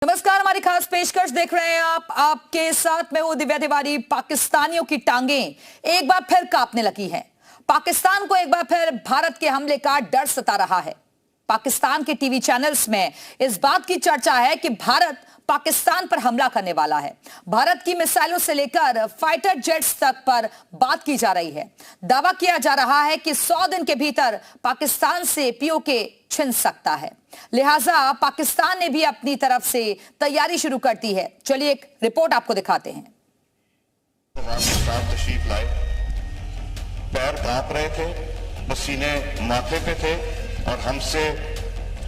नमस्कार, हमारी खास पेशकश देख रहे हैं आप। आपके साथ मैं हूं दिव्या तिवारी। पाकिस्तानियों की टांगें एक बार फिर कांपने लगी हैं। पाकिस्तान को एक बार फिर भारत के हमले का डर सता रहा है। पाकिस्तान के टीवी चैनल्स में इस बात की चर्चा है कि भारत पाकिस्तान पर हमला करने वाला है। भारत की मिसाइलों से लेकर फाइटर जेट्स तक पर बात की जा रही है। दावा किया जा रहा है कि 100 दिन के भीतर पाकिस्तान से पीओके छिन सकता है। लिहाजा पाकिस्तान ने भी अपनी तरफ से तैयारी शुरू कर दी है। चलिए एक रिपोर्ट आपको दिखाते हैं। तशरीफ लाए, पैर कांप रहे थे, पसीने माथे पे थे और हमसे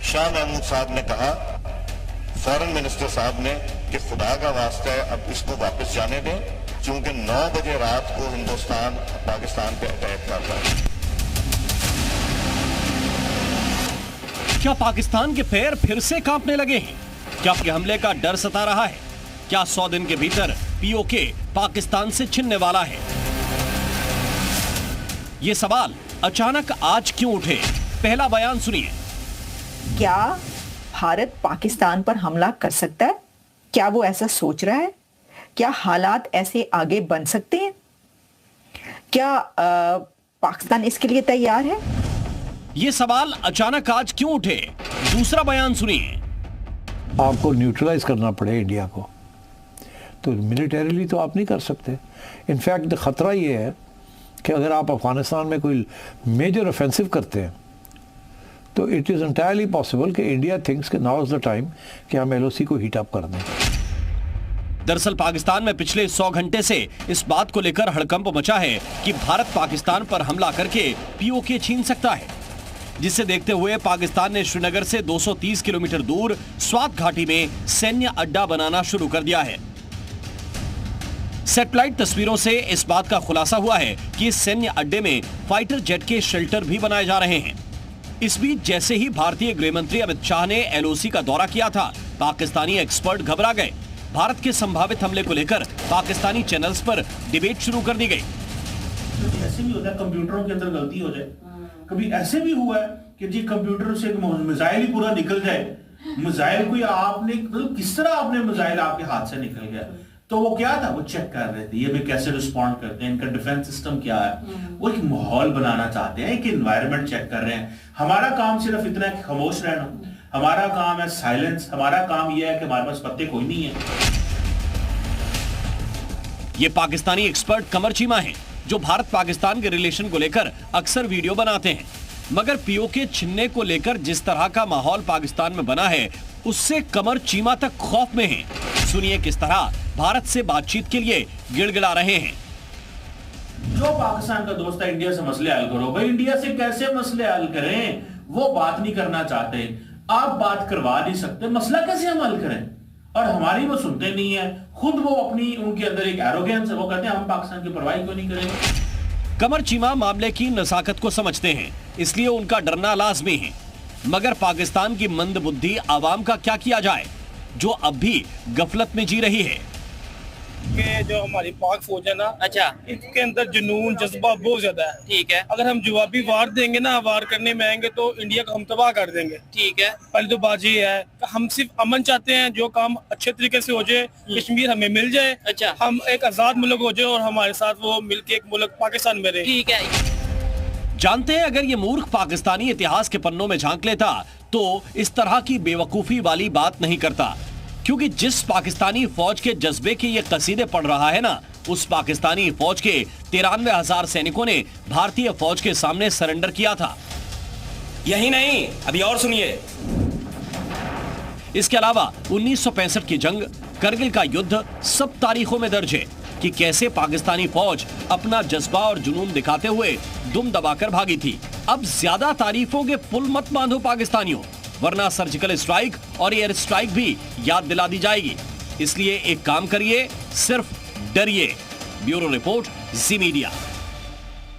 शाह महमूद साहब ने कहा, फॉरेन मिनिस्टर साहब ने, कि खुदा का वास्ता है अब इसको वापस जाने दें, क्योंकि 9 बजे रात को हिंदुस्तान पाकिस्तान पे अटैक कर रहा है। क्या पाकिस्तान के पैर फिर से कांपने लगे हैं? क्या हमले का डर सता रहा है? क्या 100 दिन के भीतर पीओके पाकिस्तान से छिनने वाला है? ये सवाल अचानक आज क्यों उठे? पहला बयान सुनिए। क्या भारत पाकिस्तान पर हमला कर सकता है? क्या वो ऐसा सोच रहा है? क्या हालात ऐसे आगे बन सकते हैं? क्या पाकिस्तान इसके लिए तैयार है? ये सवाल अचानक आज क्यों उठे? दूसरा बयान सुनिए। आपको न्यूट्रलाइज करना पड़े इंडिया को, तो मिलिटरीली तो आप नहीं कर सकते। इनफैक्ट खतरा ये है कि अगर आप अफगानिस्तान में कोई मेजर ऑफेंसिव करते हैं तो इट इज़ एंटायरली पॉसिबल कि इंडिया थिंक्स कि नाउ इज द टाइम कि हम एलओसी को हीट अप कर दें। दरअसल पाकिस्तान में पिछले 100 घंटे से इस बात को लेकर हड़कंप मचा है कि भारत पाकिस्तान पर हमला करके पीओके छीन सकता है, जिसे देखते हुए पाकिस्तान ने श्रीनगर से 230 किलोमीटर दूर स्वात घाटी में सैन्य अड्डा बनाना शुरू कर दिया है। सैटेलाइट तस्वीरों से इस बात का खुलासा हुआ है कि इस सैन्य अड्डे में फाइटर जेट के शेल्टर भी बनाए जा रहे हैं। इस बीच जैसे ही भारतीय गृह मंत्री अमित शाह ने एलओसी का दौरा किया था, पाकिस्तानी एक्सपर्ट घबरा गए। भारत के संभावित हमले को लेकर पाकिस्तानी चैनल्स पर डिबेट शुरू कर दी गई। ऐसे भी होता है, कंप्यूटरों के अंदर गलती हो जाए। कभी ऐसे भी हुआ है कि जी कंप्यूटर से मिसाइल ही पूरा निकल जाए। मिसाइल कोई आपने मतलब किस तरह आपने मिसाइल आपके हाथ से निकल गया, तो वो क्या था, वो चेक कर रहे थे ये भी कैसे रिस्पॉन्ड करते हैं, इनका डिफेंस सिस्टम क्या है। वो एक माहौल बनाना चाहते हैं, एक एनवायरनमेंट चेक कर रहे हैं। हमारा काम सिर्फ इतना है कि खामोश रहना, हमारा काम है साइलेंस, हमारा काम यह है कि हमारे पास पत्ते कोई नहीं है। ये पाकिस्तानी एक्सपर्ट कमर चीमा हैं, जो भारत पाकिस्तान के रिलेशन को लेकर अक्सर वीडियो बनाते हैं। मगर पीओके छिनने को लेकर जिस तरह का माहौल पाकिस्तान में बना है, उससे कमर चीमा तक खौफ में हैं। सुनिए किस तरह भारत से बातचीत के लिए गिड़गिड़ा रहे हैं। जो पाकिस्तान का दोस्त है, इंडिया से मसले हल करो। भाई इंडिया से कैसे मसले हल करें? वो बात नहीं करना चाहते, आप बात करवा नहीं सकते, मसला कैसे हम हल करें? और हमारी वो सुनते नहीं है। खुद वो अपनी, उनके अंदर एक एरोगेंस है, वो कहते हैं हम पाकिस्तान की परवाह क्यों नहीं करेंगे। कमर चीमा मामले की नजाकत को समझते हैं, इसलिए उनका डरना लाजमी है। मगर पाकिस्तान की मंदबुद्धि आवाम का क्या किया जाए, जो अब भी गफलत में जी रही है। कि जो हमारी पाक फौज है ना, अच्छा, इसके अंदर जुनून जज्बा बहुत ज्यादा है। ठीक है। अगर हम जवाबी वार देंगे ना, वार करने में आएंगे तो इंडिया को हम तबाह कर देंगे। ठीक है। पहले तो बात ये है, हम सिर्फ अमन चाहते हैं, जो काम अच्छे तरीके से हो जाए, कश्मीर हमें मिल जाए। अच्छा। हम एक आजाद मुल्क हो जाए और हमारे साथ वो मिलके एक मुल्क पाकिस्तान में रहे। ठीक है। जानते हैं, अगर ये मूर्ख पाकिस्तानी इतिहास के पन्नों में झांक लेता तो इस तरह की बेवकूफी वाली बात नहीं करता, क्योंकि जिस पाकिस्तानी फौज के जज्बे के ये कसीदे पढ़ रहा है ना, उस पाकिस्तानी फौज के 93,000 सैनिकों ने भारतीय फौज के सामने सरेंडर किया था। यही नहीं, अभी और सुनिए। इसके अलावा 1965 की जंग, करगिल का युद्ध, सब तारीखों में दर्ज है कि कैसे पाकिस्तानी फौज अपना जज्बा और जुनून दिखाते हुए दुम दबाकर भागी थी। अब ज्यादा तारीफों के पुल मत बांधो पाकिस्तानियों, वरना सर्जिकल स्ट्राइक और एयर स्ट्राइक भी याद दिला दी जाएगी। इसलिए एक काम करिए, सिर्फ डरिए। ब्यूरो रिपोर्ट, जी मीडिया।